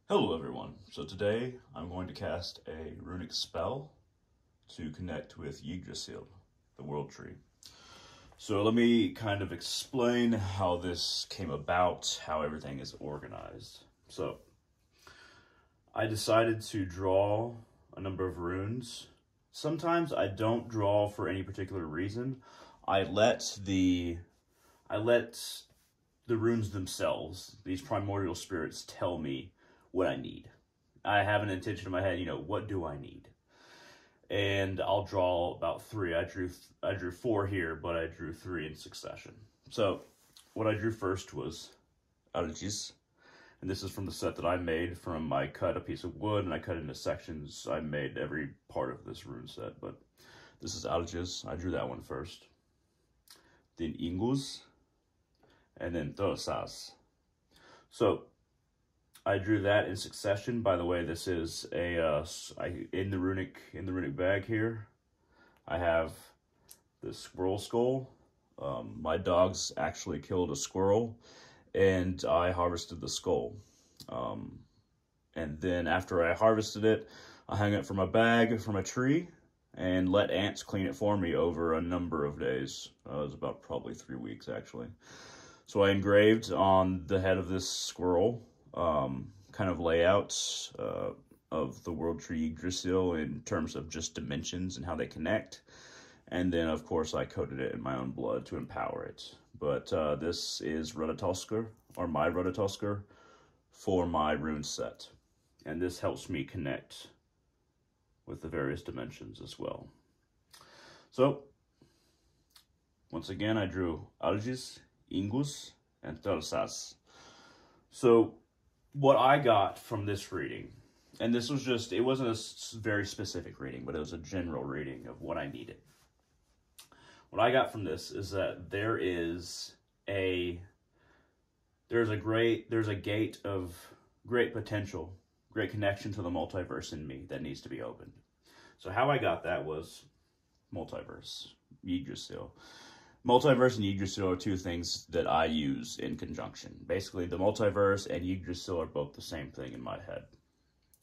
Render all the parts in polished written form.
Hello everyone, so today I'm going to cast a runic spell to connect with Yggdrasil, the World Tree. So let me kind of explain how this came about, how everything is organized. So I decided to draw a number of runes. Sometimes I don't draw for any particular reason. I let the runes themselves, these primordial spirits, tell me what I need. I have an intention in my head, what do I need? And I'll draw about three. I drew four here, but I drew three in succession. So what I drew first was Algis. And this is from the set that I made from, I cut a piece of wood and I cut into sections. I made every part of this rune set, but this is Algis. I drew that one first. Then Ingus, and then Tosas. So I drew that in succession. By the way, this is in the runic bag here. I have the squirrel skull. My dogs actually killed a squirrel, and I harvested the skull. And then after I harvested it, I hung it from a bag from a tree and let ants clean it for me over a number of days. It was about probably 3 weeks actually. So I engraved on the head of this squirrel kind of layouts of the World Tree Yggdrasil in terms of just dimensions and how they connect. And then, of course, I coated it in my own blood to empower it. But this is Rudatoskr, or my Rudatoskr, for my rune set. And this helps me connect with the various dimensions as well. So, once again, I drew Algis, Ingus, and Tosas. So, what I got from this reading, and this was just, it wasn't a very specific reading, but it was a general reading of what I needed. What I got from this is that there's a gate of great potential, great connection to the multiverse in me that needs to be opened. So how I got that was multiverse, Yggdrasil. Multiverse and Yggdrasil are two things that I use in conjunction. Basically, the multiverse and Yggdrasil are both the same thing in my head.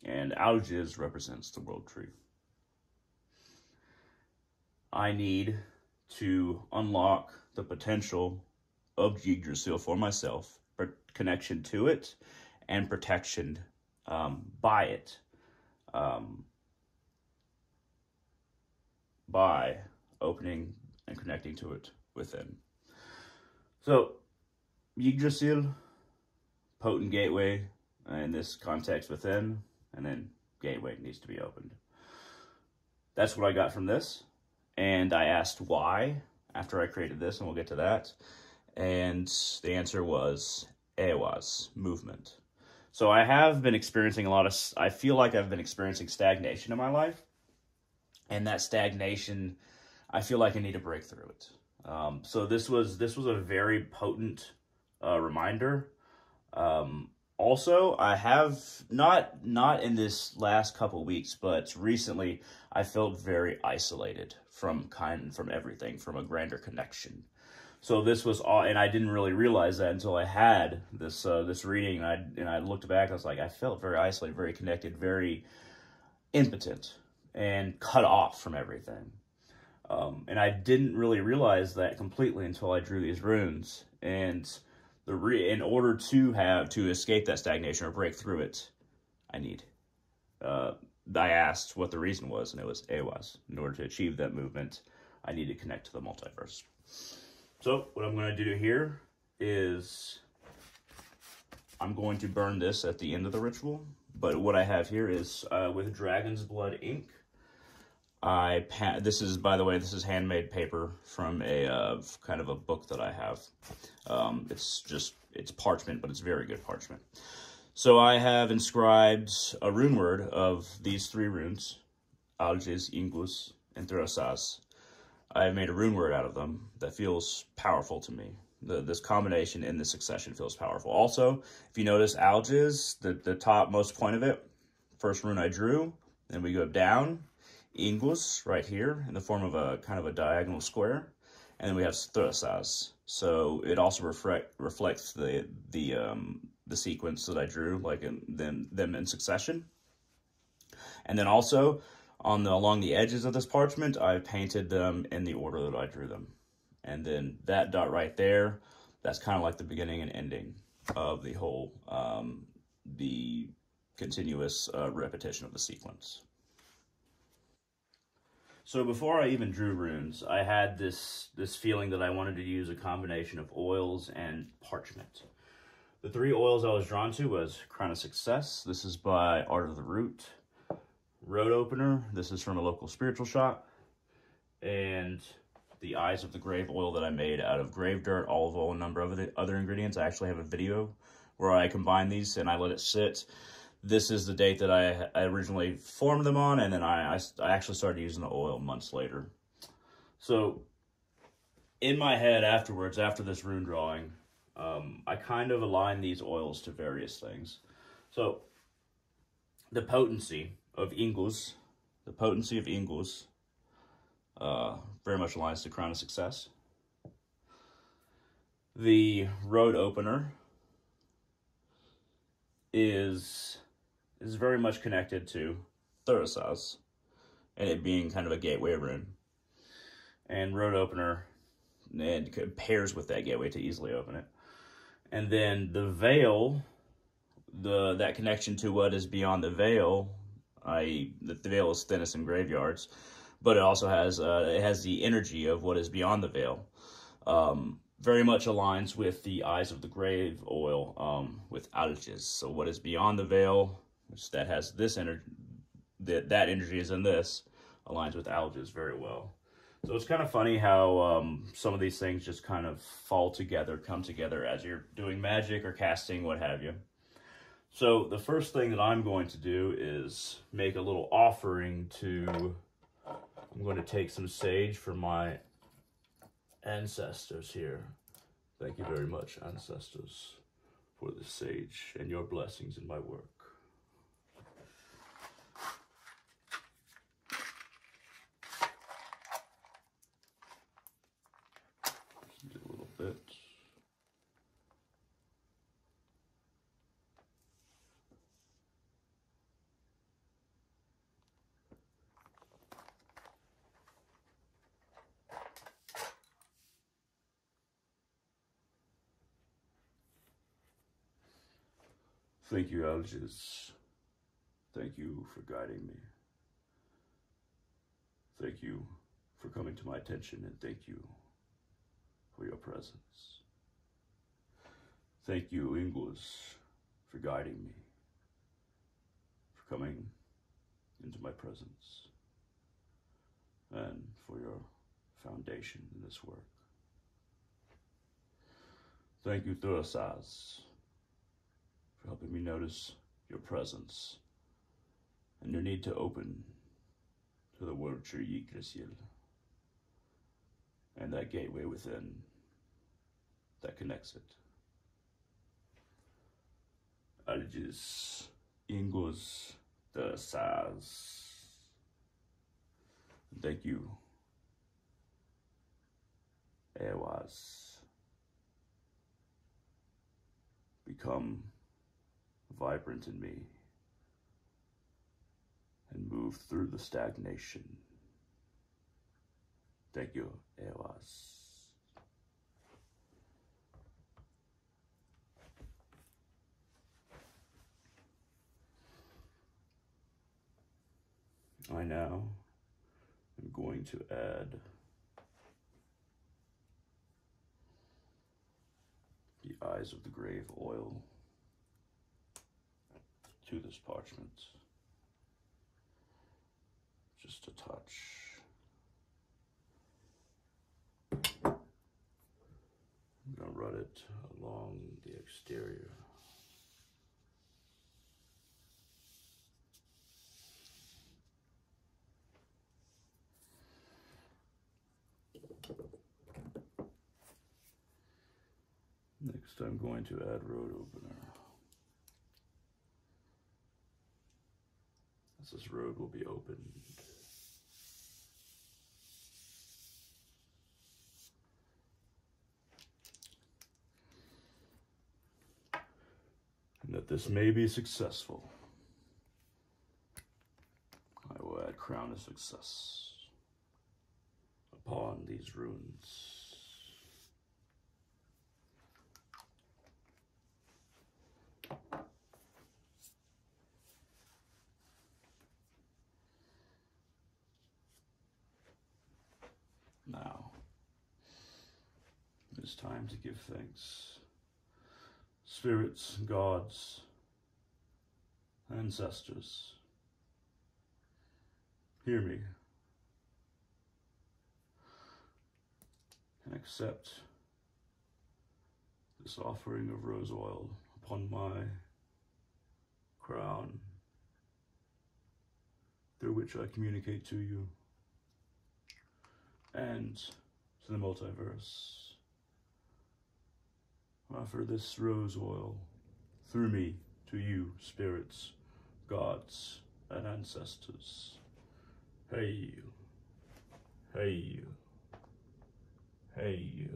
And Algis represents the World Tree. I need to unlock the potential of Yggdrasil for myself, for connection to it, and protection by it. By opening and connecting to it within. So, Yggdrasil, potent gateway in this context within, and then gateway needs to be opened. That's what I got from this, and I asked why after I created this, and we'll get to that, and the answer was Ewas, movement. So I have been experiencing I feel like I've been experiencing stagnation in my life, and that stagnation, I feel like I need to break through it. So this was a very potent reminder. Also, I have not in this last couple weeks, but recently I felt very isolated from everything, from a grander connection. So this was all, and I didn't really realize that until I had this reading, and I looked back. I was like, I felt very isolated, very connected, very impotent, and cut off from everything. And I didn't really realize that completely until I drew these runes. And in order to escape that stagnation or break through it, I asked what the reason was, and it was Ewas. In order to achieve that movement, I need to connect to the multiverse. So what I'm going to do here is I'm going to burn this at the end of the ritual. But what I have here is with Dragon's Blood ink. This is, by the way, this is handmade paper from a kind of a book that I have. It's parchment, but it's very good parchment. So I have inscribed a rune word of these three runes, Algis, Ingus, and Tosas. I have made a rune word out of them that feels powerful to me. This combination in this succession feels powerful. Also, if you notice Algis, the top most point of it, first rune I drew, then we go down, Ingus right here in the form of a kind of a diagonal square, and then we have Tosas So it also reflects the sequence that I drew, like them in succession. And then also along the edges of this parchment, I painted them in the order that I drew them. And then that dot right there, that's kind of like the beginning and ending of the whole the continuous repetition of the sequence. So before I even drew runes, I had this feeling that I wanted to use a combination of oils and parchment. The three oils I was drawn to was Crown of Success. This is by Art of the Root. Road Opener. This is from a local spiritual shop. And the Eyes of the Grave oil that I made out of grave dirt, olive oil, and a number of other ingredients. I actually have a video where I combine these and I let it sit. This is the date that I originally formed them on, and then I actually started using the oil months later. So in my head afterwards, after this rune drawing, I kind of aligned these oils to various things. So the potency of Ingus, very much aligns to Crown of Success. The Road Opener is very much connected to Thurisaz, and it being kind of a gateway rune. And Road Opener, it pairs with that gateway to easily open it. And then the Veil, that connection to what is beyond the Veil, the Veil is thinnest in graveyards, but it also has the energy of what is beyond the Veil. Very much aligns with the Eyes of the Grave oil, with Algiz. So what is beyond the Veil, which that has this energy, that energy is in this, aligns with Algiz very well. So it's kind of funny how some of these things just kind of fall together, come together as you're doing magic or casting, what have you. So the first thing that I'm going to do is make a little offering to, I'm going to take some sage from my ancestors here. Thank you very much, ancestors, for the sage and your blessings in my work. Just a little bit. Thank you, Algiz. Thank you for guiding me. Thank you for coming to my attention, and thank you for your presence. Thank you, Ingus, for guiding me, for coming into my presence, and for your foundation in this work. Thank you, Thurisaz, for helping me notice your presence and your need to open to the world tree Yggdrasil and that gateway within that connects it. Algiz, Ingus, Thurisaz. Thank you, Ehwaz. Become vibrant in me and move through the stagnation. Thank you, Ehwaz. I now am going to add the Eyes of the Grave oil to this parchment. Just a touch. I'm going to run it along the exterior. Next, I'm going to add Road Opener. As this road will be opened. this may be successful, I will add crown of success upon these runes. Now, it is time to give thanks. Spirits, gods, ancestors, hear me and accept this offering of rose oil upon my crown, through which I communicate to you and to the multiverse. Offer this rose oil through me to you, spirits, gods, and ancestors. Hail, hail, hail.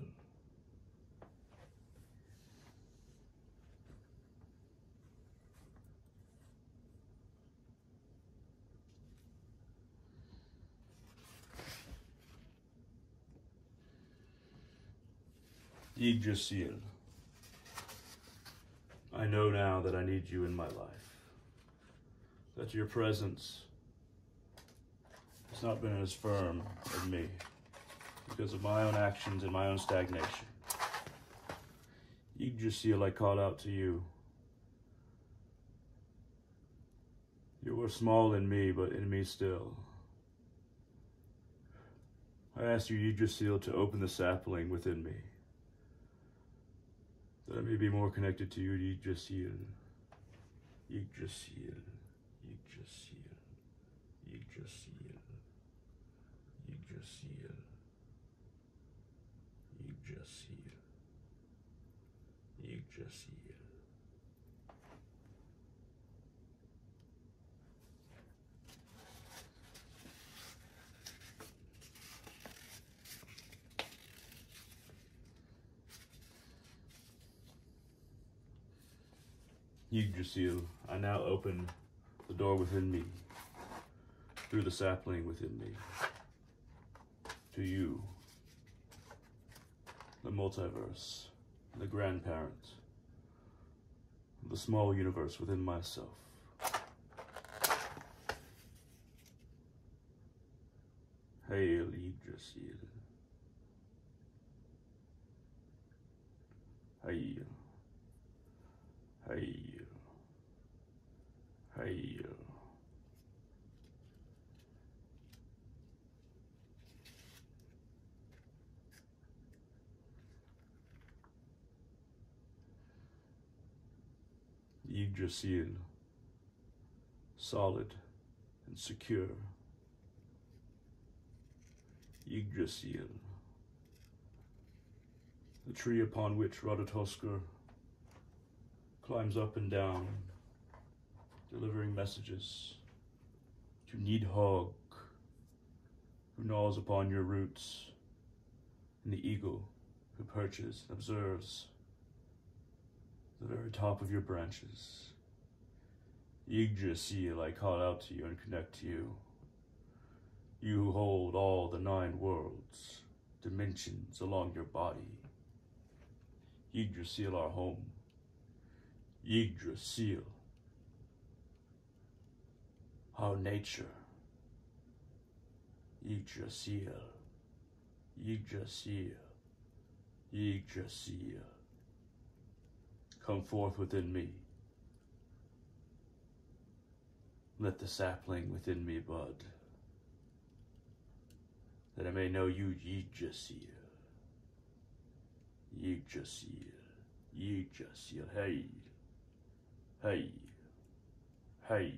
Yggdrasil, I know now that I need you in my life, that your presence has not been as firm in me because of my own actions and my own stagnation. Yggdrasil, I call out to you. You were small in me, but in me still. I ask you, Yggdrasil, to open the sapling within me, that I may be more connected to you, Yggdrasil. Yggdrasil, Yggdrasil, Yggdrasil, Yggdrasil, Yggdrasil, Yggdrasil. Yggdrasil, I now open the door within me, through the sapling within me, to you, the multiverse, the grandparent, the small universe within myself. Hail, Yggdrasil. Hail. Hail. Hail. Yggdrasil, solid and secure. Yggdrasil, the tree upon which Ratatoskr climbs up and down, delivering messages to Nidhogg, who gnaws upon your roots, and the eagle who perches and observes the very top of your branches. Yggdrasil, I call out to you and connect to you. You who hold all the 9 worlds, dimensions along your body. Yggdrasil, our home. Yggdrasil, our nature. Yggdrasil, Yggdrasil, Yggdrasil. Come forth within me. Let the sapling within me bud, that I may know you, Yggdrasil. Yggdrasil, Yggdrasil, hey, hey, hey.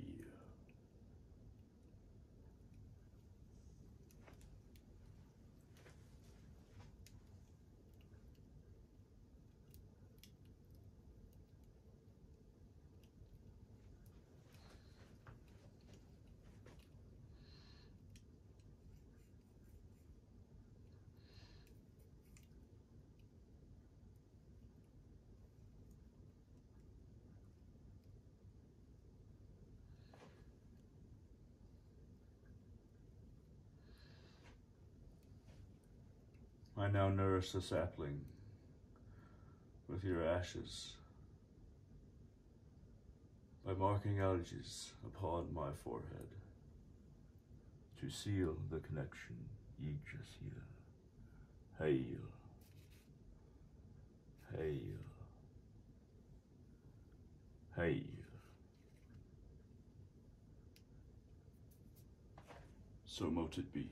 I now nourish the sapling with your ashes by marking outies upon my forehead to seal the connection. Yggdrasil. Hail. Hail. Hail. So mote it be.